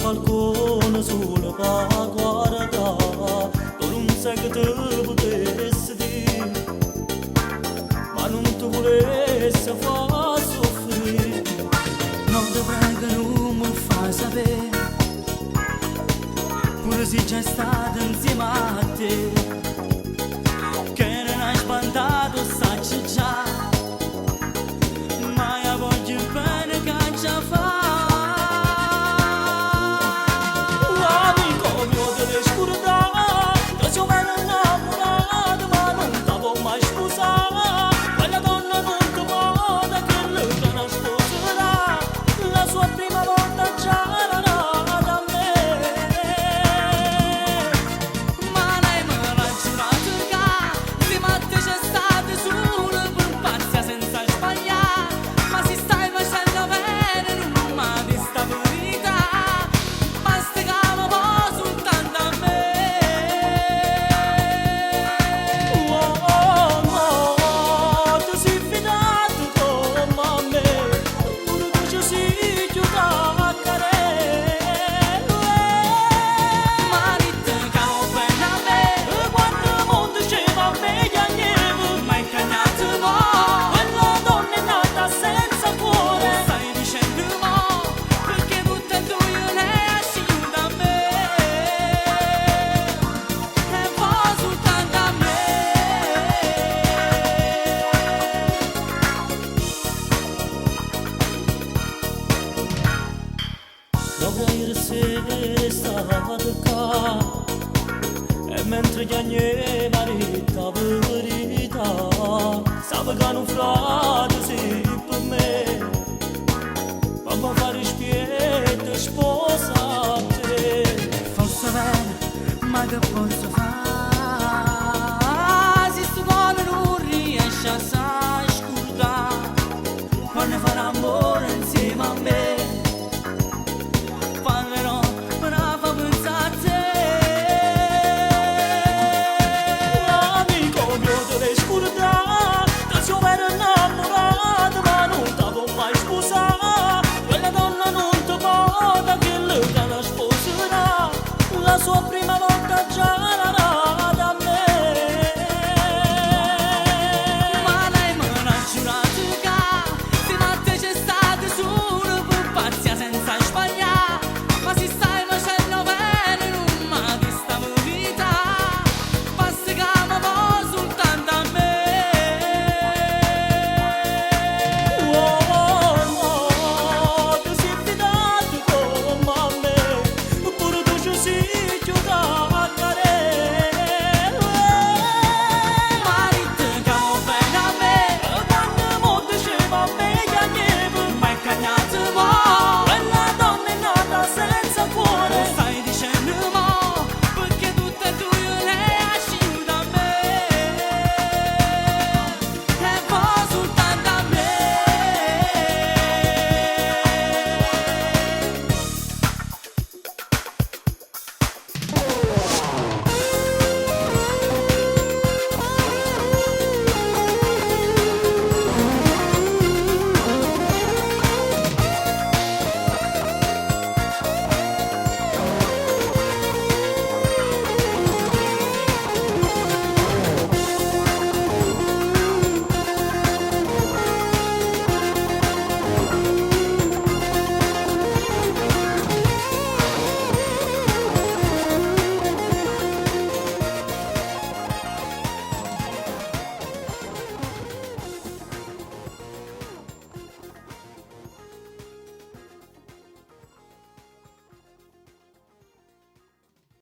qualcuno solo per guardare, tu non sai che te potessi dire, ma non ti volessi far soffrire. Non ti prego, non mi fai sapere, pure se c'è stato insieme a te, che non hai sbandato, sacci già, ma io voglio bene che ci fa. Ieri sera stavo qua e mentre piangeva la verità, stavo che un frate sì per me, ma mi fare spiete sposa a te. Forse vero, ma che posso